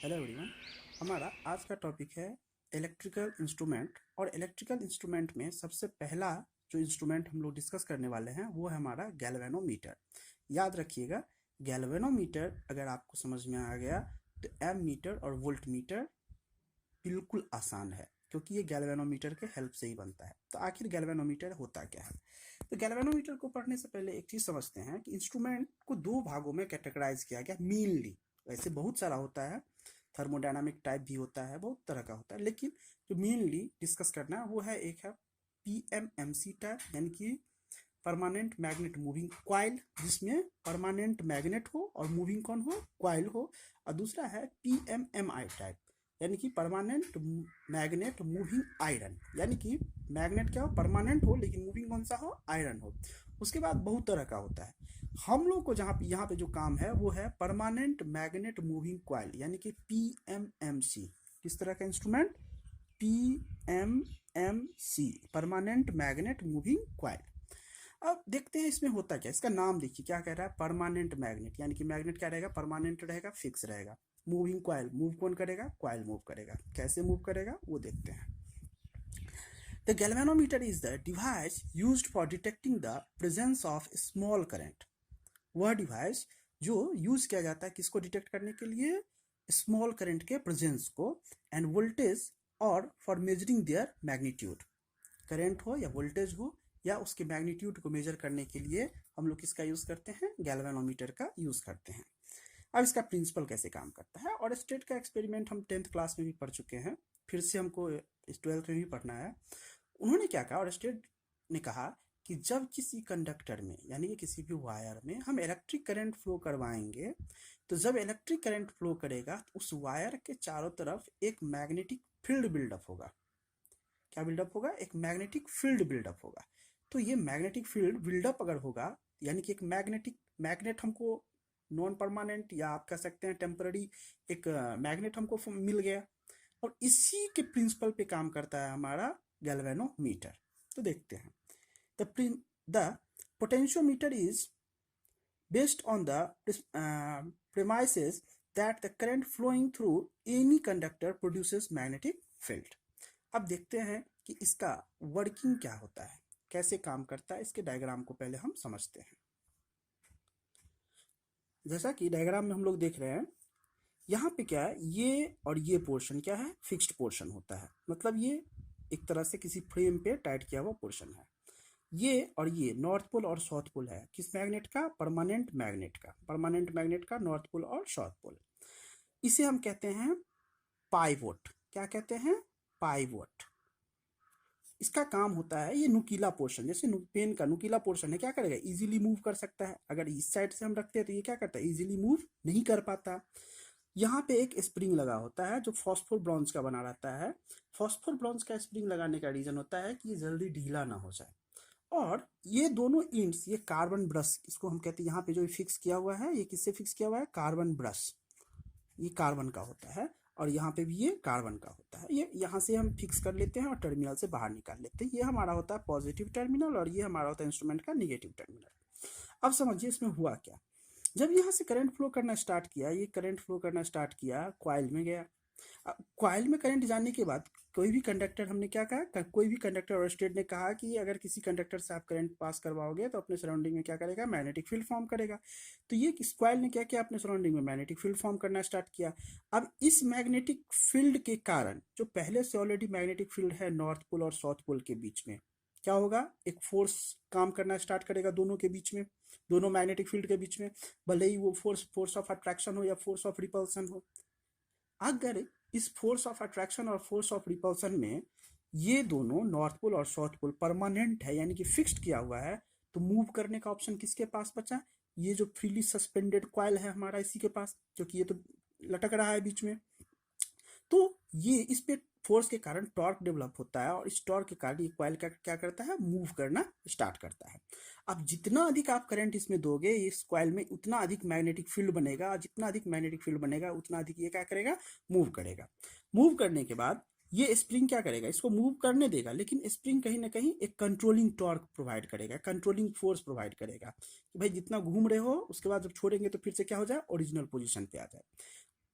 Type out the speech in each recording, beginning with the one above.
Hello everyone. हमारा आज का टॉपिक है इलेक्ट्रिकल इंस्ट्रूमेंट। और इलेक्ट्रिकल इंस्ट्रूमेंट में सबसे पहला जो इंस्ट्रूमेंट हम लोग डिस्कस करने वाले हैं वो है हमारा गैल्वेनोमीटर। याद रखिएगा, गैल्वेनोमीटर अगर आपको समझ में आ गया तो एम मीटर और वोल्ट मीटर बिल्कुल आसान है, क्योंकि ये गैल्वेनोमीटर के हेल्प से ही बनता है। तो आखिर गैल्वेनोमीटर होता क्या है? तो गैल्वेनोमीटर को पढ़ने से पहले एक चीज़ समझते हैं कि इंस्ट्रूमेंट को दो भागों में कैटेगराइज किया गया मेनली। वैसे बहुत सारा होता है, थर्मोडायनामिक टाइप भी होता है, बहुत तरह का होता है, लेकिन जो मेनली डिस्कस करना है वो है एक है पीएमएमसी टाइप, यानी कि परमानेंट मैग्नेट मूविंग क्वाइल, जिसमें परमानेंट मैग्नेट हो और मूविंग कौन हो, क्वाइल हो। और दूसरा है पीएमएमआई टाइप, यानी कि परमानेंट मैग्नेट मूविंग आयरन, यानी कि मैग्नेट क्या हो, परमानेंट हो लेकिन मूविंग कौन सा हो, आयरन हो। उसके बाद बहुत तरह का होता है। हम लोग को जहाँ पे यहाँ पे जो काम है वो है परमानेंट मैग्नेट मूविंग क्वाइल, यानी कि पीएमएमसी। किस तरह का instrument? PMMC, permanent magnet moving coil. अब देखते हैं इसमें होता क्या। इसका नाम देखिए क्या कह रहा है, परमानेंट मैग्नेट, यानी कि मैग्नेट क्या रहेगा, परमानेंट रहेगा, फिक्स रहेगा। मूविंग क्वाइल, मूव कौन करेगा, क्वाइल मूव करेगा। कैसे मूव करेगा वो देखते हैं। The galvanometer is the device used for detecting the presence of small current. वह डिवाइस जो यूज किया जाता है किसको डिटेक्ट करने के लिए, स्मॉल करंट के प्रेजेंस को, एंड वोल्टेज और for measuring there magnitude. Current हो या वोल्टेज हो या उसके मैग्नीट्यूड को मेजर करने के लिए हम लोग किसका यूज करते हैं, गैल्वेनोमीटर का यूज करते हैं। अब इसका प्रिंसिपल कैसे काम करता है, और स्टेट का एक्सपेरिमेंट हम 10th क्लास में भी पढ़ चुके हैं, फिर से हमको 12th में भी पढ़ना है। उन्होंने क्या कहा, और स्टेट ने कहा कि जब किसी कंडक्टर में यानी कि किसी भी वायर में हम इलेक्ट्रिक करंट फ्लो करवाएंगे, तो जब इलेक्ट्रिक करंट फ्लो करेगा तो उस वायर के चारों तरफ एक मैग्नेटिक फील्ड बिल्डअप होगा। क्या बिल्डअप होगा, एक मैग्नेटिक फील्ड बिल्डअप होगा। तो ये मैग्नेटिक फील्ड बिल्डअप अगर होगा, यानी कि एक मैग्नेट हमको नॉन परमानेंट या आप कह सकते हैं टेम्पररी एक मैग्नेट हमको मिल गया, और इसी के प्रिंसिपल पे काम करता है हमारा गैल्वेनोमीटर। तो देखते हैं। The potentiometer is based on the premises that the current flowing through any conductor produces magnetic field। अब देखते हैं कि इसका वर्किंग क्या होता है, कैसे काम करता है। इसके डायग्राम को पहले हम समझते हैं। जैसा कि डायग्राम में हम लोग देख रहे हैं, यहाँ पे क्या है, ये और ये पोर्शन क्या है, फिक्स्ड पोर्शन होता है। मतलब ये एक तरह से किसी फ्रेम पे टाइट किया हुआ पोर्शन है। ये और ये नॉर्थ पोल और साउथ पोल है, किस मैग्नेट का, परमानेंट मैग्नेट का। परमानेंट मैग्नेट का नॉर्थ पोल और साउथ पोल। इसे हम कहते हैं पाइवोट। क्या कहते हैं, पाइवोट। इसका काम होता है, ये नुकीला पोर्शन, जैसे पेन का नुकीला पोर्शन है, क्या करेगा, इजीली मूव कर सकता है। अगर इस साइड से हम रखते हैं तो ये क्या करता है, इजीली मूव नहीं कर पाता। यहाँ पे एक स्प्रिंग लगा होता है जो फॉस्फोर ब्रॉन्ज का बना रहता है। फॉस्फोर ब्रॉन्ज का स्प्रिंग लगाने का रीजन होता है कि ये जल्दी ढीला ना हो जाए। और ये दोनों इंड्स, ये कार्बन ब्रश, इसको हम कहते हैं, यहाँ पे जो फिक्स किया हुआ है, ये किससे फिक्स किया हुआ है, कार्बन ब्रश। ये कार्बन का होता है, और यहाँ पे भी ये कार्बन का होता है। ये यहाँ से हम फिक्स कर लेते हैं और टर्मिनल से बाहर निकाल लेते हैं। ये हमारा होता है पॉजिटिव टर्मिनल और ये हमारा होता है इंस्ट्रूमेंट का निगेटिव टर्मिनल। अब समझिए इसमें हुआ क्या। जब यहाँ से करंट फ्लो करना स्टार्ट किया, ये करंट फ्लो करना स्टार्ट किया, कॉइल में गया। कॉइल में करंट जाने के बाद कोई भी कंडक्टर, हमने क्या कहा, कोई भी कंडक्टर, और स्टेट ने कहा कि अगर किसी कंडक्टर से आप करंट पास करवाओगे तो अपने सराउंडिंग में क्या करेगा, मैग्नेटिक फील्ड फॉर्म करेगा। तो ये कॉइल ने क्या किया, अपने सराउंडिंग में मैग्नेटिक फील्ड फॉर्म करना स्टार्ट किया। अब इस मैग्नेटिक फील्ड के कारण, जो पहले से ऑलरेडी मैग्नेटिक फील्ड है नॉर्थ पोल और साउथ पोल के बीच में, क्या होगा, एक फोर्स काम करना स्टार्ट करेगा दोनों के बीच में, दोनों मैग्नेटिक फील्ड के बीच में। भले ही वो फोर्स ऑफ अट्रैक्शन हो या फोर्स ऑफ रिपल्सन हो। अगर इस फोर्स ऑफ अट्रैक्शन और फोर्स ऑफ रिपल्सन में ये दोनों नॉर्थ पोल और साउथ पोल परमानेंट है, यानी कि फिक्स्ड किया हुआ है, तो मूव करने का ऑप्शन किसके पास बचा, ये जो फ्रीली सस्पेंडेड कॉइल है हमारा, इसी के पास, क्योंकि ये तो लटक रहा है बीच में। तो ये इस पे फोर्स के कारण टॉर्क डेवलप होता है, और इस टॉर्क के कारण ये कॉइल का क्या करता है, मूव करना स्टार्ट करता है। अब जितना अधिक आप करंट इसमें दोगे इस कॉइल में, उतना अधिक मैग्नेटिक फील्ड बनेगा, और जितना अधिक मैग्नेटिक फील्ड बनेगा उतना अधिक ये क्या करेगा, मूव करेगा। मूव करने के बाद ये स्प्रिंग क्या करेगा, इसको मूव करने देगा, लेकिन स्प्रिंग कहीं ना कहीं एक कंट्रोलिंग टॉर्क प्रोवाइड करेगा, कंट्रोलिंग फोर्स प्रोवाइड करेगा कि भाई जितना घूम रहे हो उसके बाद जब छोड़ेंगे तो फिर से क्या हो जाए, ओरिजिनल पोजीशन पे आ जाए।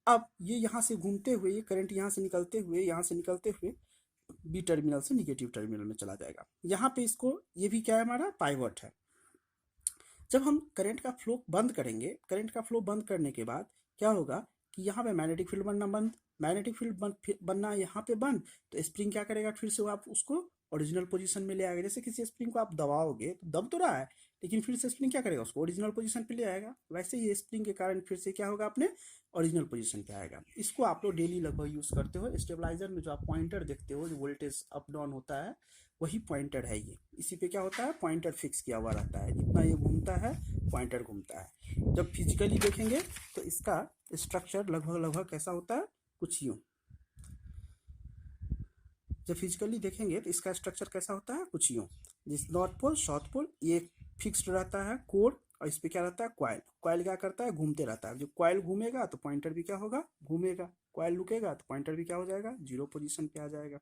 अब ये यहाँ से घूमते हुए, ये करंट यहाँ से निकलते हुए बी टर्मिनल से निगेटिव टर्मिनल में चला जाएगा। यहाँ पे इसको, ये भी क्या है हमारा पाइवट है। जब हम करंट का फ्लो बंद करेंगे, करंट का फ्लो बंद करने के बाद क्या होगा कि यहाँ पे मैग्नेटिक फील्ड बनना बंद, मैग्नेटिक फील्ड बनना यहाँ पे बंद, तो स्प्रिंग क्या करेगा, फिर से आप उसको ओरिजिनल पोजीशन में ले आएगा। जैसे किसी स्प्रिंग को आप दबाओगे तो दब तो रहा है, लेकिन फिर से स्प्रिंग क्या करेगा, उसको ओरिजिनल पोजीशन पे ले आएगा। वैसे ही स्प्रिंग के कारण फिर से क्या होगा, अपने ओरिजिनल पोजीशन पे आएगा। इसको आप लोग डेली लगभग यूज करते हो। स्टेबलाइजर में जो आप पॉइंटर देखते हो, जो वोल्टेज अप डाउन होता है, वही पॉइंटर है ये। इसी पे क्या होता है, पॉइंटर फिक्स किया हुआ रहता है, जितना ये घूमता है पॉइंटर घूमता है। जब फिजिकली देखेंगे तो इसका स्ट्रक्चर लगभग कैसा होता है, कुछ यूं। जब फिजिकली देखेंगे तो इसका स्ट्रक्चर कैसा होता है, कुछ यूं। जिस नॉर्थ पोल साउथ पोल ये फिक्स्ड रहता है कोर, और इस पे क्या रहता है, कॉइल। कॉइल क्या करता है, घूमते रहता है। जब कॉइल घूमेगा तो पॉइंटर भी क्या होगा, घूमेगा। कॉइल रुकेगा तो पॉइंटर भी क्या हो जाएगा, जीरो पोजीशन पे आ जाएगा।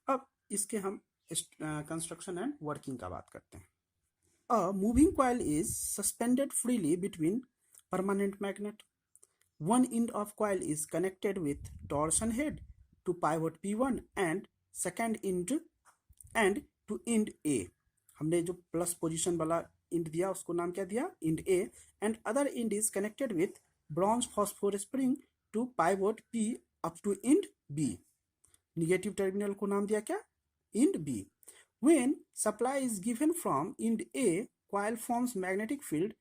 अब इसके हम कंस्ट्रक्शन एंड वर्किंग का बात करते हैं। A moving coil is suspended freely between permanent magnet. One end of coil is connected with torsion head to pivot P1 and second end and to end A. हमने जो plus position वाला end दिया उसको नाम क्या दिया, end A, and other end is connected with bronze phosphor spring to pivot P up to end B. Negative terminal को नाम दिया क्या, end B. When supply is given from end A, coil forms magnetic field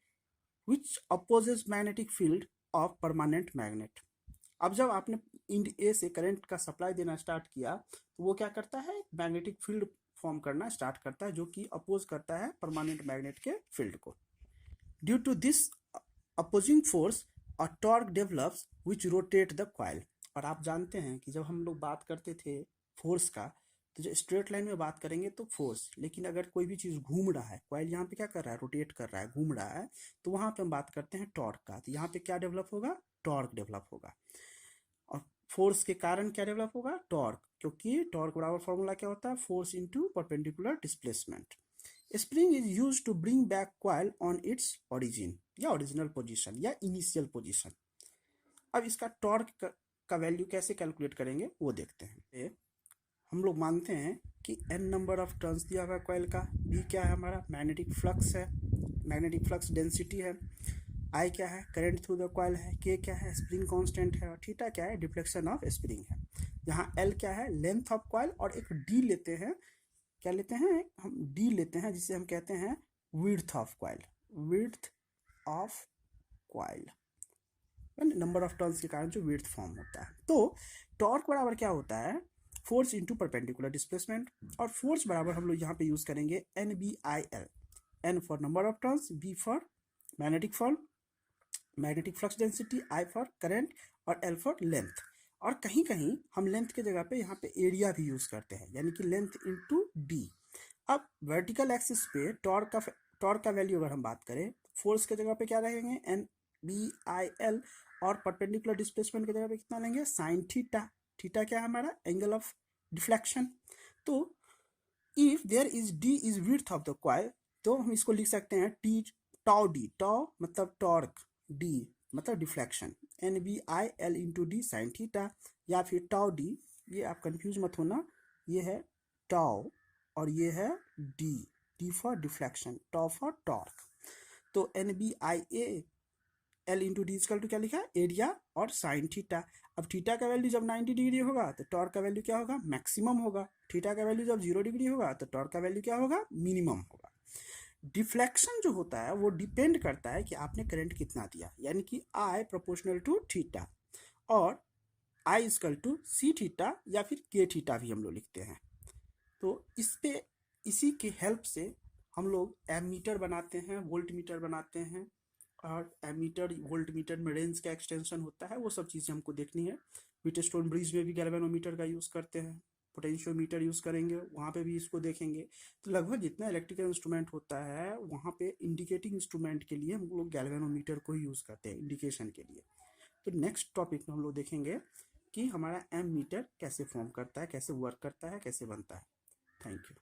which opposes magnetic field of permanent magnet. अब जब आपने end A से current का supply देना स्टार्ट किया तो वो क्या करता है, मैग्नेटिक फील्ड फॉर्म करना स्टार्ट करता है, जो कि अपोज करता है परमानेंट मैग्नेट के फील्ड को। Due to this opposing force a torque develops which rotate the coil. और आप जानते हैं कि जब हम लोग बात करते थे फोर्स का, तो जो स्ट्रेट लाइन में बात करेंगे तो फोर्स, लेकिन अगर कोई भी चीज़ घूम रहा है, कॉइल यहाँ पे क्या कर रहा है, रोटेट कर रहा है, घूम रहा है, तो वहाँ पे हम बात करते हैं टॉर्क का। तो यहाँ पे क्या डेवलप होगा, टॉर्क डेवलप होगा। और फोर्स के कारण क्या डेवलप होगा, टॉर्क, क्योंकि टॉर्क बराबर फॉर्मूला क्या होता है, force into perpendicular displacement. Spring is use to bring back coil on its origin या ओरिजिनल पोजिशन या इनिशियल पोजिशन। अब इसका टॉर्क का वैल्यू कैसे कैलकुलेट करेंगे वो देखते हैं। हम लोग मानते हैं कि n नंबर ऑफ टर्न्स दिया हुआ है कॉइल का, b क्या है हमारा, मैग्नेटिक फ्लक्स है, मैग्नेटिक फ्लक्स डेंसिटी है, I क्या है, करंट थ्रू द कॉइल है, k क्या है, स्प्रिंग कांस्टेंट है, और थीटा क्या है, डिफ्लेक्शन ऑफ स्प्रिंग है। यहाँ l क्या है, लेंथ ऑफ कॉइल, और एक d लेते हैं, क्या लेते हैं हम, d लेते हैं, जिसे हम कहते हैं width of coil, width of coil, number of turns के कारण जो विड्थ फॉर्म होता है। तो टॉर्क बराबर क्या होता है, फोर्स इंटू परपेंडिकुलर डिस्प्लेसमेंट, और फोर्स बराबर हम लोग यहाँ पे यूज करेंगे NBIL, N for number of turns, B for magnetic flux density, I for current, और L फॉर लेंथ। और कहीं कहीं हम लेंथ के जगह पे यहाँ पे एरिया भी यूज करते हैं, यानी कि लेंथ इंटू D। अब वर्टिकल एक्सिस पे टॉर्क का वैल्यू अगर हम बात करें, फोर्स के जगह पे क्या रहेंगे, NBIL, और परपेंडिकुलर डिस्प्लेसमेंट की जगह पे कितना लेंगे, साइन थीटा। थीटा क्या है हमारा, एंगल ऑफ डिफ्लेक्शन। तो if there is d is width of the coil, तो हम इसको लिख सकते हैं t टाउ d, टाउ मतलब टॉर्क, d मतलब deflection, NBIL into D sine theta, या फिर टाउ d, ये आप कंफ्यूज मत होना, ये है टाउ और ये है d for deflection, tau for torque. तो NBIL into D equal to क्या लिखा है, एरिया और साइन थीटा। अब थीटा का वैल्यू जब 90 डिग्री होगा तो टॉर्क का वैल्यू क्या होगा, मैक्सिमम होगा। थीटा का वैल्यू जब 0 डिग्री होगा तो टॉर्क का वैल्यू क्या होगा, मिनिमम होगा। डिफ्लेक्शन जो होता है वो डिपेंड करता है कि आपने करंट कितना दिया, यानी कि I प्रोपोर्शनल टू थीटा, और I equal to C theta या फिर के थीटा भी हम लोग लिखते हैं। तो इस पे इसी की हेल्प से हम लोग एमीटर बनाते हैं, वोल्ट मीटर बनाते हैं, और एमीटर वोल्ट मीटर में रेंज का एक्सटेंशन होता है, वो सब चीज़ें हमको देखनी है। व्हीटस्टोन ब्रिज में भी गैल्वेनोमीटर का यूज़ करते हैं, पोटेंशियोमीटर यूज़ करेंगे, वहाँ पे भी इसको देखेंगे। तो लगभग जितना इलेक्ट्रिकल इंस्ट्रूमेंट होता है वहाँ पे इंडिकेटिंग इंस्ट्रूमेंट के लिए हम लोग गैल्वेनोमीटर को ही यूज़ करते हैं इंडिकेशन के लिए। तो नेक्स्ट टॉपिक में हम लोग देखेंगे कि हमारा एम मीटर कैसे फॉर्म करता है, कैसे वर्क करता है, कैसे बनता है। Thank you.